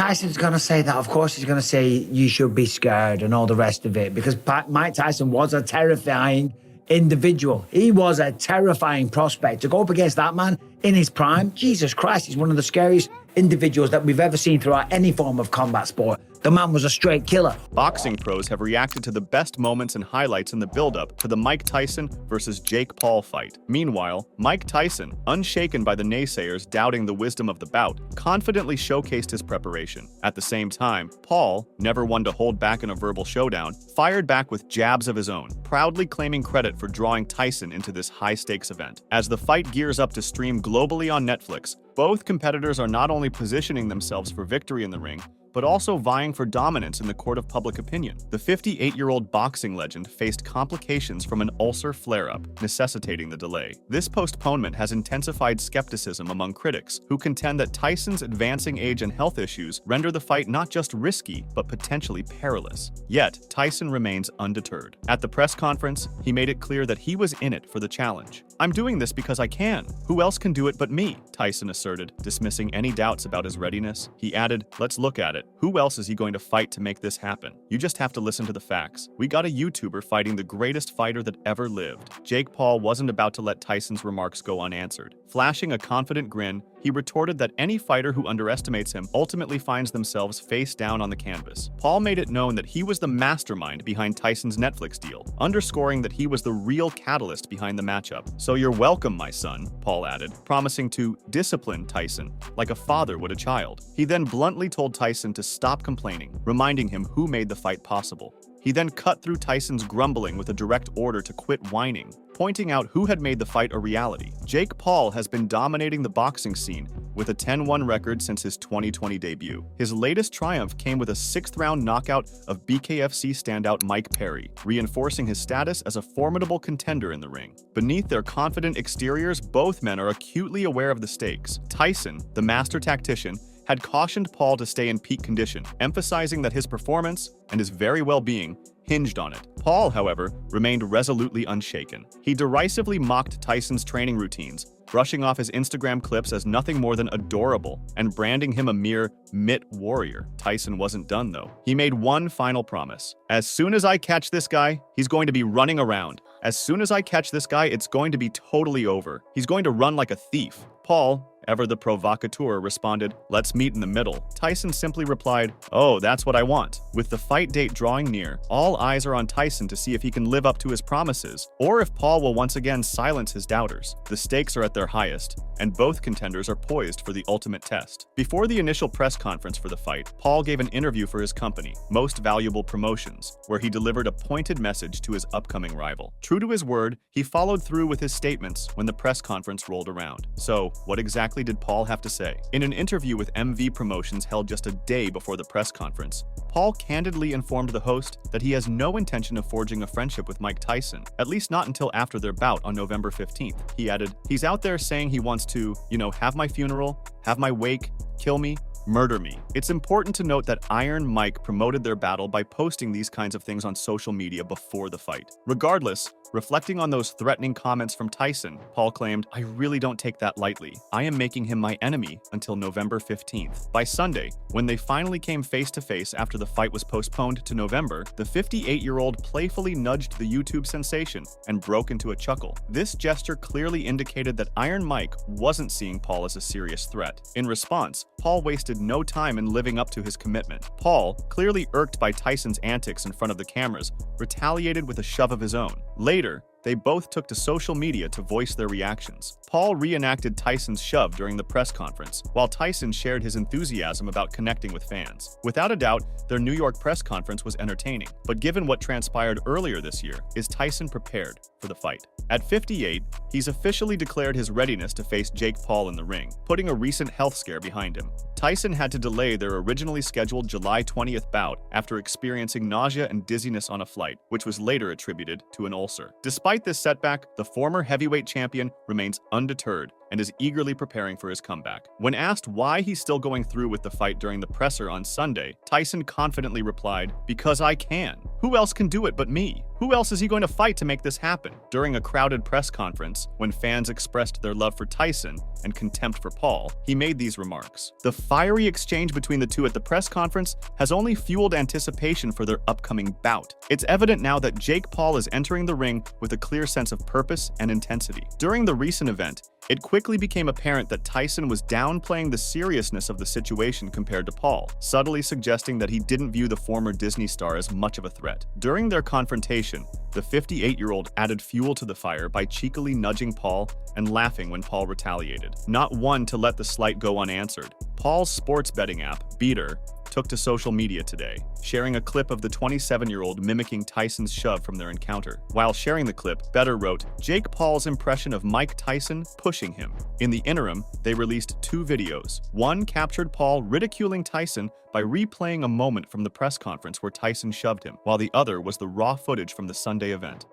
Tyson's going to say that. Of course, he's going to say you should be scared and all the rest of it, because Mike Tyson was a terrifying individual. He was a terrifying prospect. To go up against that man in his prime, Jesus Christ, he's one of the scariest individuals that we've ever seen throughout any form of combat sport. The man was a straight killer. Boxing pros have reacted to the best moments and highlights in the build-up to the Mike Tyson versus Jake Paul fight. Meanwhile, Mike Tyson, unshaken by the naysayers doubting the wisdom of the bout, confidently showcased his preparation. At the same time, Paul, never one to hold back in a verbal showdown, fired back with jabs of his own, proudly claiming credit for drawing Tyson into this high-stakes event. As the fight gears up to stream globally on Netflix, both competitors are not only positioning themselves for victory in the ring, but also vying for dominance in the court of public opinion. The 58-year-old boxing legend faced complications from an ulcer flare-up, necessitating the delay. This postponement has intensified skepticism among critics, who contend that Tyson's advancing age and health issues render the fight not just risky, but potentially perilous. Yet, Tyson remains undeterred. At the press conference, he made it clear that he was in it for the challenge. "I'm doing this because I can. Who else can do it but me?" Tyson asserted, dismissing any doubts about his readiness. He added, "Let's look at it. Who else is he going to fight to make this happen? You just have to listen to the facts. We got a YouTuber fighting the greatest fighter that ever lived." Jake Paul wasn't about to let Tyson's remarks go unanswered. Flashing a confident grin, he retorted that any fighter who underestimates him ultimately finds themselves face down on the canvas. Paul made it known that he was the mastermind behind Tyson's Netflix deal, underscoring that he was the real catalyst behind the matchup. "So you're welcome, my son," Paul added, promising to discipline Tyson like a father would a child. He then bluntly told Tyson to stop complaining, reminding him who made the fight possible. He then cut through Tyson's grumbling with a direct order to quit whining, pointing out who had made the fight a reality. Jake Paul has been dominating the boxing scene with a 10-1 record since his 2020 debut. His latest triumph came with a 6th-round knockout of BKFC standout Mike Perry, reinforcing his status as a formidable contender in the ring. Beneath their confident exteriors, both men are acutely aware of the stakes. Tyson, the master tactician, had cautioned Paul to stay in peak condition, emphasizing that his performance and his very well-being hinged on it. Paul, however, remained resolutely unshaken. He derisively mocked Tyson's training routines, brushing off his Instagram clips as nothing more than adorable and branding him a mere mitt warrior. Tyson wasn't done, though. He made one final promise. "As soon as I catch this guy, he's going to be running around. As soon as I catch this guy, it's going to be totally over. He's going to run like a thief." Paul, ever the provocateur, responded, "Let's meet in the middle." Tyson simply replied, "Oh, that's what I want." With the fight date drawing near, all eyes are on Tyson to see if he can live up to his promises, or if Paul will once again silence his doubters. The stakes are at their highest, and both contenders are poised for the ultimate test. Before the initial press conference for the fight, Paul gave an interview for his company, Most Valuable Promotions, where he delivered a pointed message to his upcoming rival. True to his word, he followed through with his statements when the press conference rolled around. So, what exactly did Paul have to say? In an interview with MV Promotions held just a day before the press conference, Paul candidly informed the host that he has no intention of forging a friendship with Mike Tyson, at least not until after their bout on November 15th. He added, "He's out there saying he wants to, have my funeral, have my wake, kill me, murder me." It's important to note that Iron Mike promoted their battle by posting these kinds of things on social media before the fight. Regardless, reflecting on those threatening comments from Tyson, Paul claimed, "I really don't take that lightly. I am making him my enemy until November 15th. By Sunday, when they finally came face-to-face after the fight was postponed to November, the 58-year-old playfully nudged the YouTube sensation and broke into a chuckle. This gesture clearly indicated that Iron Mike wasn't seeing Paul as a serious threat. In response, Paul wasted no time in living up to his commitment. Paul, clearly irked by Tyson's antics in front of the cameras, retaliated with a shove of his own. Later, they both took to social media to voice their reactions. Paul reenacted Tyson's shove during the press conference, while Tyson shared his enthusiasm about connecting with fans. Without a doubt, their New York press conference was entertaining, but given what transpired earlier this year, is Tyson prepared for the fight? At 58, he's officially declared his readiness to face Jake Paul in the ring, putting a recent health scare behind him. Tyson had to delay their originally scheduled July 20th bout after experiencing nausea and dizziness on a flight, which was later attributed to an ulcer. Despite this setback, the former heavyweight champion remains undeterred and is eagerly preparing for his comeback. When asked why he's still going through with the fight during the presser on Sunday, Tyson confidently replied, "Because I can. Who else can do it but me? Who else is he going to fight to make this happen? During a crowded press conference, when fans expressed their love for Tyson and contempt for Paul, he made these remarks. The fiery exchange between the two at the press conference has only fueled anticipation for their upcoming bout. It's evident now that Jake Paul is entering the ring with a clear sense of purpose and intensity. During the recent event, it quickly became apparent that Tyson was downplaying the seriousness of the situation compared to Paul, subtly suggesting that he didn't view the former Disney star as much of a threat. During their confrontation, the 58-year-old added fuel to the fire by cheekily nudging Paul and laughing when Paul retaliated. Not one to let the slight go unanswered, Paul's sports betting app, Beater, took to social media today, sharing a clip of the 27-year-old mimicking Tyson's shove from their encounter. While sharing the clip, Better wrote, "Jake Paul's impression of Mike Tyson pushing him." In the interim, they released 2 videos. One captured Paul ridiculing Tyson by replaying a moment from the press conference where Tyson shoved him, while the other was the raw footage from the Sunday event.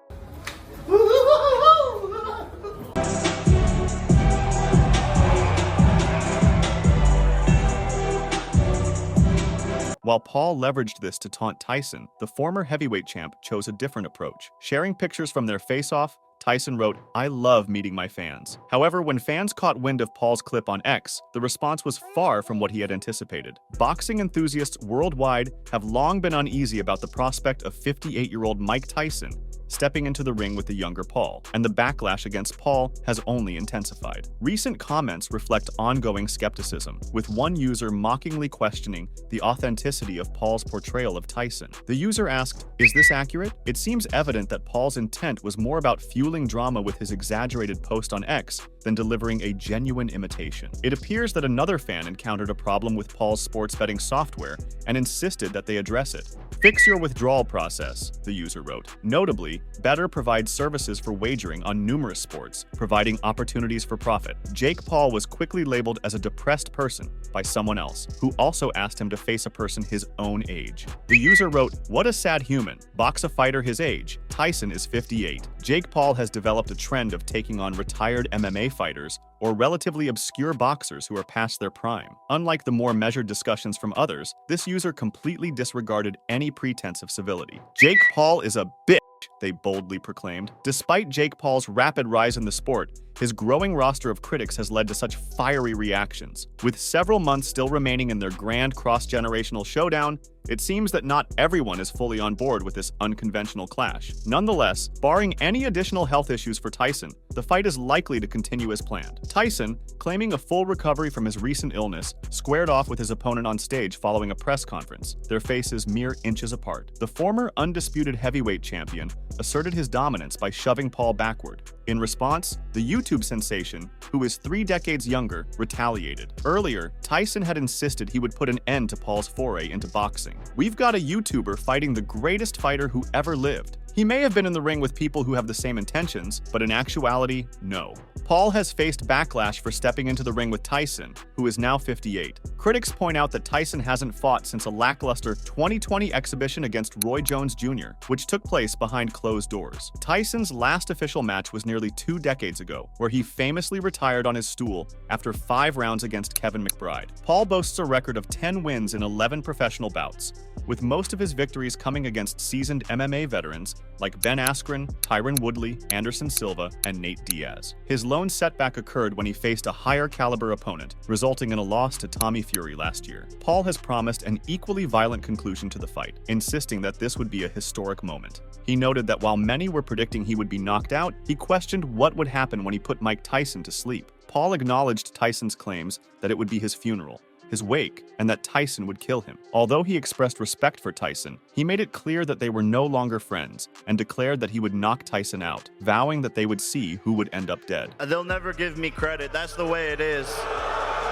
While Paul leveraged this to taunt Tyson, the former heavyweight champ chose a different approach. Sharing pictures from their face-off, Tyson wrote, "I love meeting my fans." However, when fans caught wind of Paul's clip on X, the response was far from what he had anticipated. Boxing enthusiasts worldwide have long been uneasy about the prospect of 58-year-old Mike Tyson stepping into the ring with the younger Paul, and the backlash against Paul has only intensified. Recent comments reflect ongoing skepticism, with one user mockingly questioning the authenticity of Paul's portrayal of Tyson. The user asked, "Is this accurate?" It seems evident that Paul's intent was more about fueling drama with his exaggerated post on X than delivering a genuine imitation. It appears that another fan encountered a problem with Paul's sports betting software and insisted that they address it. "Fix your withdrawal process," the user wrote. Notably, Better provides services for wagering on numerous sports, providing opportunities for profit. Jake Paul was quickly labeled as a depressed person by someone else, who also asked him to face a person his own age. The user wrote, "What a sad human. Box a fighter his age. Tyson is 58. Jake Paul has developed a trend of taking on retired MMA fighters or relatively obscure boxers who are past their prime. Unlike the more measured discussions from others, this user completely disregarded any pretense of civility. Jake Paul is a bitch, they boldly proclaimed. Despite Jake Paul's rapid rise in the sport, his growing roster of critics has led to such fiery reactions. With several months still remaining in their grand cross-generational showdown, it seems that not everyone is fully on board with this unconventional clash. Nonetheless, barring any additional health issues for Tyson, the fight is likely to continue as planned. Tyson, claiming a full recovery from his recent illness, squared off with his opponent on stage following a press conference, their faces mere inches apart. The former undisputed heavyweight champion asserted his dominance by shoving Paul backward. In response, the YouTube sensation, who is 3 decades younger, retaliated. Earlier, Tyson had insisted he would put an end to Paul's foray into boxing. "We've got a YouTuber fighting the greatest fighter who ever lived. He may have been in the ring with people who have the same intentions, but in actuality, no." Paul has faced backlash for stepping into the ring with Tyson, who is now 58. Critics point out that Tyson hasn't fought since a lackluster 2020 exhibition against Roy Jones Jr., which took place behind closed doors. Tyson's last official match was nearly 2 decades ago, where he famously retired on his stool after 5 rounds against Kevin McBride. Paul boasts a record of 10 wins in 11 professional bouts, with most of his victories coming against seasoned MMA veterans like Ben Askren, Tyron Woodley, Anderson Silva, and Nate Diaz. His lone setback occurred when he faced a higher caliber opponent, resulting in a loss to Tommy Fury last year. Paul has promised an equally violent conclusion to the fight, insisting that this would be a historic moment. He noted that while many were predicting he would be knocked out, he questioned what would happen when he put Mike Tyson to sleep. Paul acknowledged Tyson's claims that it would be his funeral, his wake, and that Tyson would kill him. Although he expressed respect for Tyson, he made it clear that they were no longer friends and declared that he would knock Tyson out, vowing that they would see who would end up dead. They'll never give me credit. That's the way it is.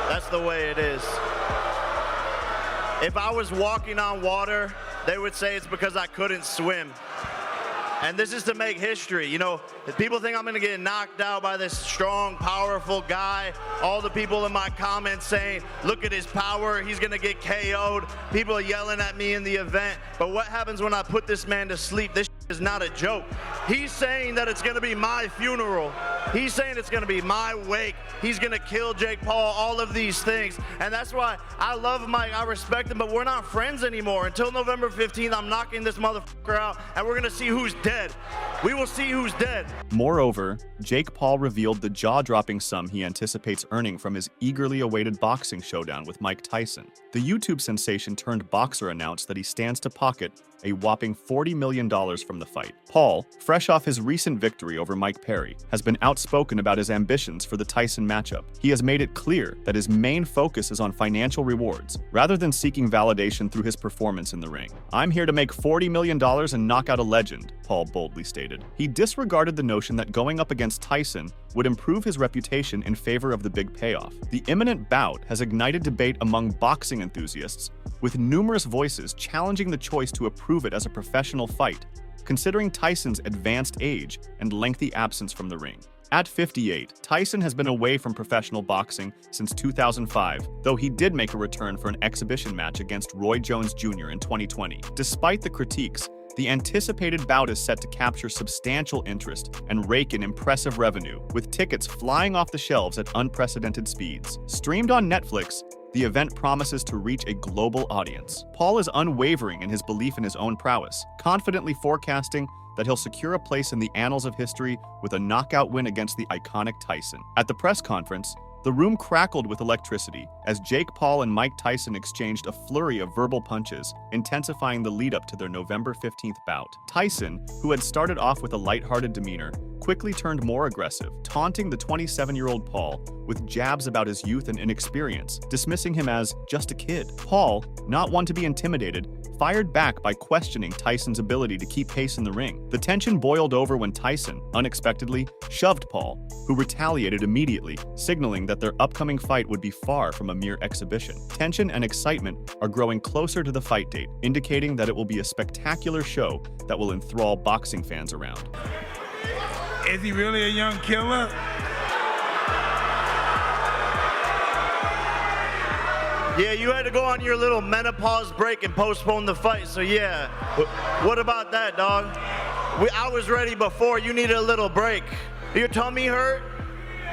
That's the way it is. If I was walking on water, they would say it's because I couldn't swim. And this is to make history. You know, if people think I'm going to get knocked out by this strong, powerful guy, all the people in my comments saying, look at his power, he's going to get KO'd. People are yelling at me in the event. But what happens when I put this man to sleep? This is not a joke. He's saying that it's going to be my funeral. He's saying it's going to be my wake. He's going to kill Jake Paul, all of these things. And that's why I love Mike. I respect him, but we're not friends anymore. Until November 15th, I'm knocking this motherfucker out, and we're going to see who's dead. We will see who's dead. Moreover, Jake Paul revealed the jaw-dropping sum he anticipates earning from his eagerly awaited boxing showdown with Mike Tyson. The YouTube sensation turned boxer announced that he stands to pocket a whopping $40 million from the fight. Paul, fresh off his recent victory over Mike Perry, has been outspoken about his ambitions for the Tyson matchup. He has made it clear that his main focus is on financial rewards, rather than seeking validation through his performance in the ring. "I'm here to make $40 million and knock out a legend," Paul boldly stated. He disregarded the notion that going up against Tyson would improve his reputation in favor of the big payoff. The imminent bout has ignited debate among boxing enthusiasts, with numerous voices challenging the choice to approve it as a professional fight, considering Tyson's advanced age and lengthy absence from the ring. At 58, Tyson has been away from professional boxing since 2005, though he did make a return for an exhibition match against Roy Jones Jr. in 2020. Despite the critiques, the anticipated bout is set to capture substantial interest and rake in impressive revenue, with tickets flying off the shelves at unprecedented speeds. Streamed on Netflix, the event promises to reach a global audience. Paul is unwavering in his belief in his own prowess, confidently forecasting that he'll secure a place in the annals of history with a knockout win against the iconic Tyson. At the press conference, the room crackled with electricity as Jake Paul and Mike Tyson exchanged a flurry of verbal punches, intensifying the lead-up to their November 15th bout. Tyson, who had started off with a lighthearted demeanor, quickly turned more aggressive, taunting the 27-year-old Paul with jabs about his youth and inexperience, dismissing him as just a kid. Paul, not one to be intimidated, fired back by questioning Tyson's ability to keep pace in the ring. The tension boiled over when Tyson, unexpectedly, shoved Paul, who retaliated immediately, signaling that their upcoming fight would be far from a mere exhibition. Tension and excitement are growing closer to the fight date, indicating that it will be a spectacular show that will enthrall boxing fans around. Is he really a young killer? Yeah, you had to go on your little menopause break and postpone the fight, so yeah. What about that, dog? I was ready before. You needed a little break. Your tummy hurt?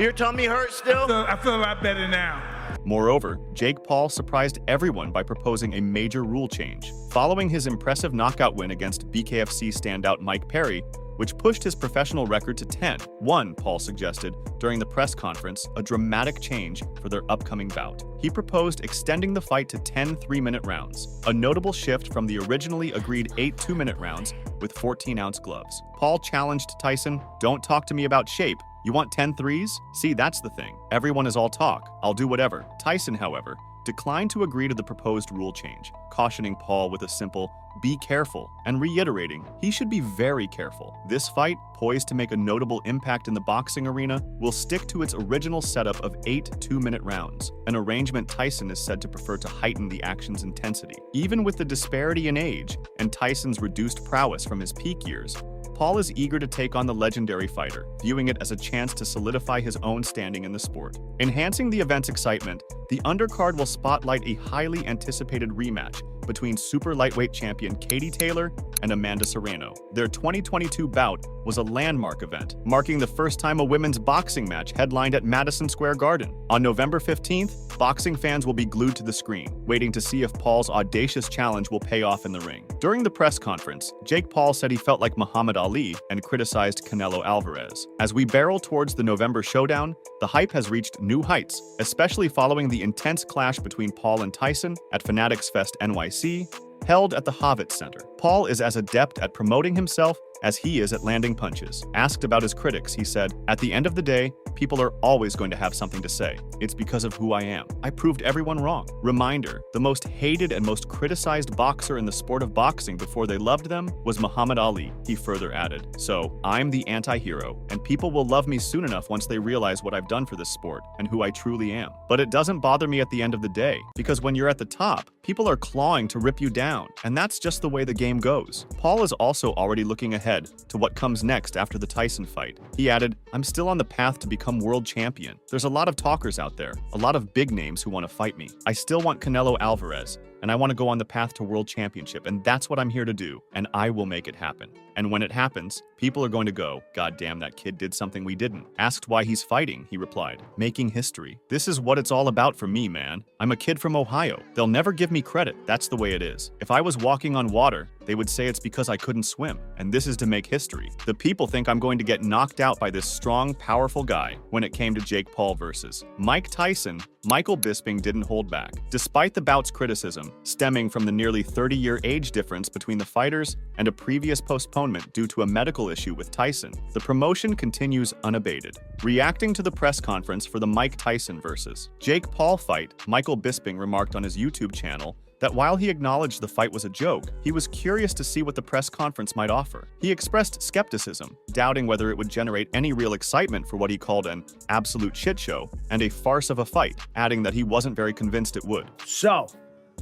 Your tummy hurt still? I feel a lot better now. Moreover, Jake Paul surprised everyone by proposing a major rule change. Following his impressive knockout win against BKFC standout Mike Perry, which pushed his professional record to 10-1, Paul suggested during the press conference a dramatic change for their upcoming bout. He proposed extending the fight to 10 3-minute rounds, a notable shift from the originally agreed 8 2-minute rounds with 14-ounce gloves. Paul challenged Tyson, "Don't talk to me about shape. You want 10 threes? See, that's the thing. Everyone is all talk. I'll do whatever." Tyson, however, declined to agree to the proposed rule change, cautioning Paul with a simple, "Be careful," and reiterating he should be very careful. This fight, poised to make a notable impact in the boxing arena, will stick to its original setup of 8 2-minute rounds, an arrangement Tyson is said to prefer to heighten the action's intensity. Even with the disparity in age and Tyson's reduced prowess from his peak years, Paul is eager to take on the legendary fighter, viewing it as a chance to solidify his own standing in the sport. Enhancing the event's excitement, the undercard will spotlight a highly anticipated rematch between super lightweight champion Katie Taylor and Amanda Serrano. Their 2022 bout was a landmark event, marking the first time a women's boxing match headlined at Madison Square Garden. On November 15th, boxing fans will be glued to the screen, waiting to see if Paul's audacious challenge will pay off in the ring. During the press conference, Jake Paul said he felt like Muhammad Ali and criticized Canelo Alvarez. As we barrel towards the November showdown, the hype has reached new heights, especially following the intense clash between Paul and Tyson at Fanatics Fest NYC, held at the Javits Center. Paul is as adept at promoting himself as he is at landing punches. Asked about his critics, he said, "At the end of the day, people are always going to have something to say. It's because of who I am. I proved everyone wrong." Reminder, the most hated and most criticized boxer in the sport of boxing before they loved them was Muhammad Ali, he further added. "So, I'm the anti-hero, and people will love me soon enough once they realize what I've done for this sport and who I truly am. But it doesn't bother me at the end of the day, because when you're at the top, people are clawing to rip you down, and that's just the way the game goes." Paul is also already looking ahead to what comes next after the Tyson fight. He added, "I'm still on the path to become world champion. There's a lot of talkers out there, a lot of big names who want to fight me. I still want Canelo Alvarez, and I want to go on the path to world championship, and that's what I'm here to do, and I will make it happen. And when it happens, people are going to go, God damn, that kid did something we didn't. Asked why he's fighting, he replied, making history. This is what it's all about for me, man. I'm a kid from Ohio. They'll never give me credit. That's the way it is. If I was walking on water, they would say it's because I couldn't swim, and this is to make history. The people think I'm going to get knocked out by this strong, powerful guy. When it came to Jake Paul versus Mike Tyson, Michael Bisping didn't hold back. Despite the bout's criticism, stemming from the nearly 30-year age difference between the fighters and a previous postponement due to a medical issue with Tyson, the promotion continues unabated. Reacting to the press conference for the Mike Tyson versus Jake Paul fight, Michael Bisping remarked on his YouTube channel that while he acknowledged the fight was a joke, he was curious to see what the press conference might offer. He expressed skepticism, doubting whether it would generate any real excitement for what he called an absolute shit show and a farce of a fight, adding that he wasn't very convinced it would. So,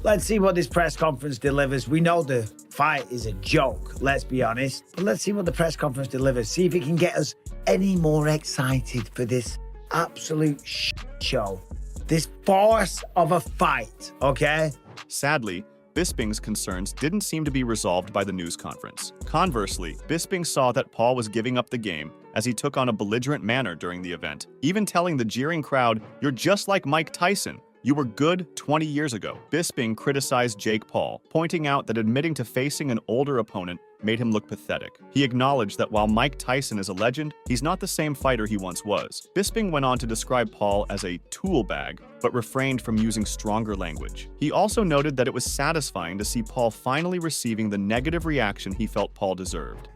let's see what this press conference delivers. We know the fight is a joke, let's be honest. But let's see what the press conference delivers. See if it can get us any more excited for this absolute shit show. This farce of a fight, okay? Sadly, Bisping's concerns didn't seem to be resolved by the news conference. Conversely, Bisping saw that Paul was giving up the game as he took on a belligerent manner during the event, even telling the jeering crowd, "You're just like Mike Tyson. You were good 20 years ago." Bisping criticized Jake Paul, pointing out that admitting to facing an older opponent made him look pathetic. He acknowledged that while Mike Tyson is a legend, he's not the same fighter he once was. Bisping went on to describe Paul as a tool bag, but refrained from using stronger language. He also noted that it was satisfying to see Paul finally receiving the negative reaction he felt Paul deserved.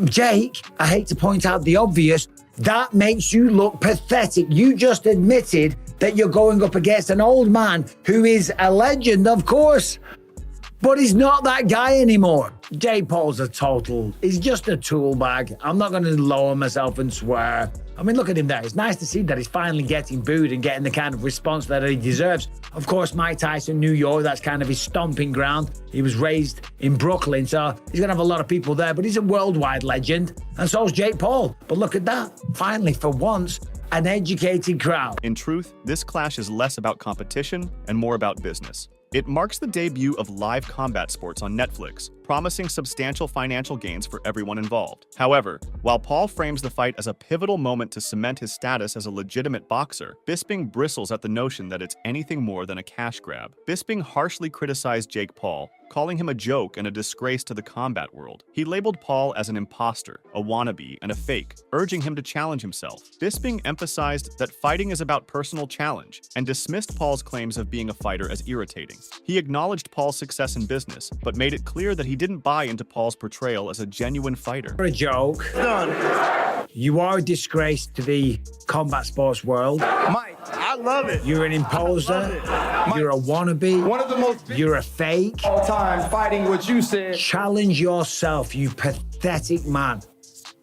Jake, I hate to point out the obvious, that makes you look pathetic. You just admitted that you're going up against an old man who is a legend, of course, but he's not that guy anymore. Jake Paul's he's just a tool bag. I'm not going to lower myself and swear. I mean, look at him there. It's nice to see that he's finally getting booed and getting the kind of response that he deserves. Of course, Mike Tyson, New York, that's kind of his stomping ground. He was raised in Brooklyn, so he's going to have a lot of people there, but he's a worldwide legend, and so is Jake Paul. But look at that. Finally, for once, an educated crowd. In truth, this clash is less about competition and more about business. It marks the debut of live combat sports on Netflix, promising substantial financial gains for everyone involved. However, while Paul frames the fight as a pivotal moment to cement his status as a legitimate boxer, Bisping bristles at the notion that it's anything more than a cash grab. Bisping harshly criticized Jake Paul, calling him a joke and a disgrace to the combat world. He labeled Paul as an imposter, a wannabe, and a fake, urging him to challenge himself. Bisping emphasized that fighting is about personal challenge and dismissed Paul's claims of being a fighter as irritating. He acknowledged Paul's success in business, but made it clear that he didn't buy into Paul's portrayal as a genuine fighter. For a joke. Done. You are a disgrace to the combat sports world. Mike, I love it. You're an imposter. You're a wannabe. One of the most You're a fake. all time fighting what you said. Challenge yourself, you pathetic man.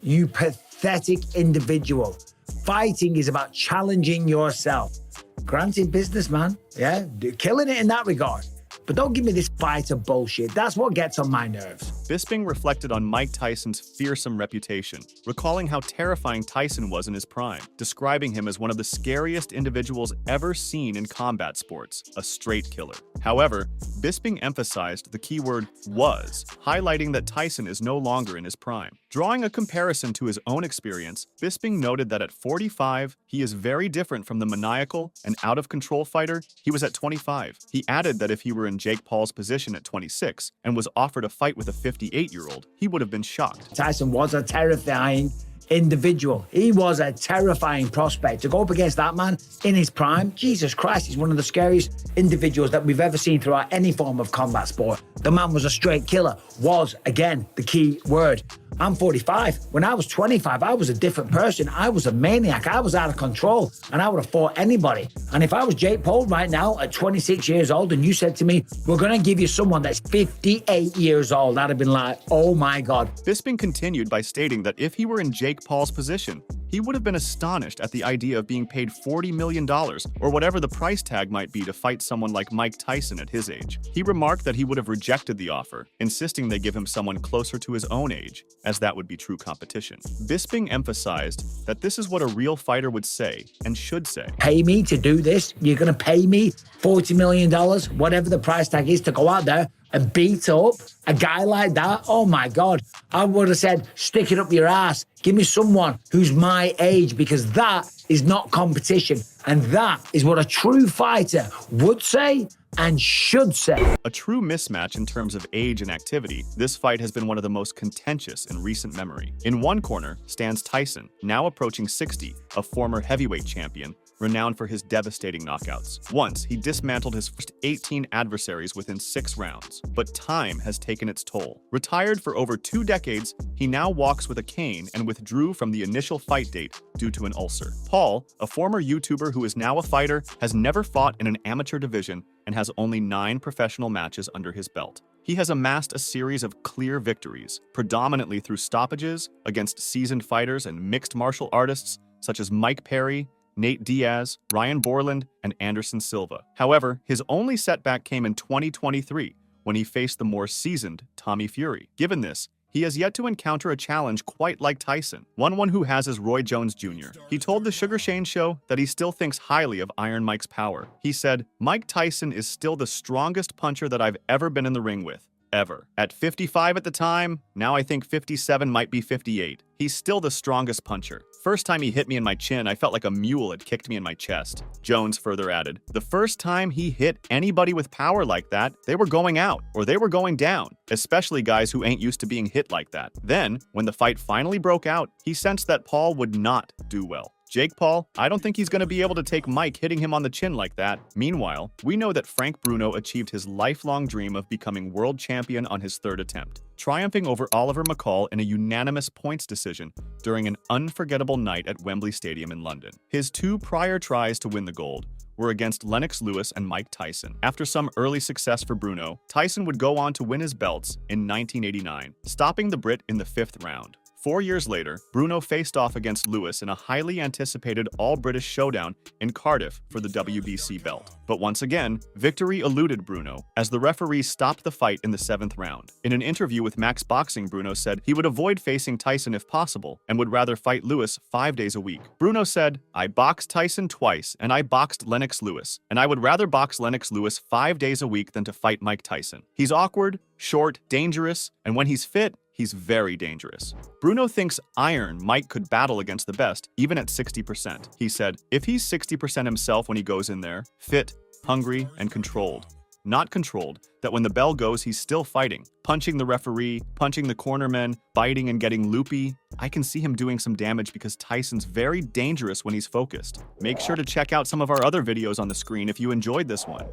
You pathetic individual. Fighting is about challenging yourself. Granted, businessman, yeah, killing it in that regard. But don't give me this fighter bullshit. That's what gets on my nerves. Bisping reflected on Mike Tyson's fearsome reputation, recalling how terrifying Tyson was in his prime, describing him as one of the scariest individuals ever seen in combat sports, a straight killer. However, Bisping emphasized the keyword was, highlighting that Tyson is no longer in his prime. Drawing a comparison to his own experience, Bisping noted that at 45, he is very different from the maniacal and out-of-control fighter he was at 25. He added that if he were in Jake Paul's position at 26 and was offered a fight with a 58-year-old, he would have been shocked. Tyson was a terrifying individual. He was a terrifying prospect. To go up against that man in his prime, Jesus Christ, he's one of the scariest individuals that we've ever seen throughout any form of combat sport. The man was a straight killer. Was, again, the key word. I'm 45. When I was 25, I was a different person. I was a maniac. I was out of control, and I would have fought anybody. And if I was Jake Paul right now at 26 years old and you said to me, we're going to give you someone that's 58 years old, I'd have been like, oh my God. Bisping continued by stating that if he were in Jake Paul's position, he would have been astonished at the idea of being paid $40 million, or whatever the price tag might be, to fight someone like Mike Tyson at his age. He remarked that he would have rejected the offer, insisting they give him someone closer to his own age, as that would be true competition. Bisping emphasized that this is what a real fighter would say and should say. Pay me to do this? You're going to pay me $40 million, whatever the price tag is, to go out there and beat up a guy like that? Oh my God. I would have said, stick it up your ass. Give me someone who's my age, because that is not competition. And that is what a true fighter would say and should say. A true mismatch in terms of age and activity, this fight has been one of the most contentious in recent memory. In one corner stands Tyson, now approaching 60, a former heavyweight champion, renowned for his devastating knockouts. Once, he dismantled his first 18 adversaries within 6 rounds. But time has taken its toll. Retired for over 2 decades, he now walks with a cane and withdrew from the initial fight date due to an ulcer. Paul, a former YouTuber who is now a fighter, has never fought in an amateur division and has only 9 professional matches under his belt. He has amassed a series of clear victories, predominantly through stoppages against seasoned fighters and mixed martial artists such as Mike Perry, Nate Diaz, Ryan Borland, and Anderson Silva. However, his only setback came in 2023 when he faced the more seasoned Tommy Fury. Given this, he has yet to encounter a challenge quite like Tyson, one who has as Roy Jones Jr. He told the Sugar Shane Show that he still thinks highly of Iron Mike's power. He said, "Mike Tyson is still the strongest puncher that I've ever been in the ring with. Ever. At 55 at the time, now I think 57 might be 58. He's still the strongest puncher. First time he hit me in my chin, I felt like a mule had kicked me in my chest." Jones further added, "The first time he hit anybody with power like that, they were going out or they were going down, especially guys who ain't used to being hit like that. Then, when the fight finally broke out, he sensed that Paul would not do well. Jake Paul, I don't think he's going to be able to take Mike hitting him on the chin like that." Meanwhile, we know that Frank Bruno achieved his lifelong dream of becoming world champion on his 3rd attempt, triumphing over Oliver McCall in a unanimous points decision during an unforgettable night at Wembley Stadium in London. His 2 prior tries to win the gold were against Lennox Lewis and Mike Tyson. After some early success for Bruno, Tyson would go on to win his belts in 1989, stopping the Brit in the 5th round. 4 years later, Bruno faced off against Lewis in a highly anticipated all-British showdown in Cardiff for the WBC belt. But once again, victory eluded Bruno, as the referee stopped the fight in the 7th round. In an interview with Max Boxing, Bruno said he would avoid facing Tyson if possible, and would rather fight Lewis 5 days a week. Bruno said, "I boxed Tyson twice, and I boxed Lennox Lewis, and I would rather box Lennox Lewis 5 days a week than to fight Mike Tyson. He's awkward, short, dangerous, and when he's fit, he's very dangerous." Bruno thinks Iron Mike could battle against the best, even at 60%. He said, "If he's 60% himself when he goes in there, fit, hungry, and controlled. Not controlled, that when the bell goes, he's still fighting, punching the referee, punching the cornermen, biting and getting loopy. I can see him doing some damage because Tyson's very dangerous when he's focused." Make sure to check out some of our other videos on the screen if you enjoyed this one.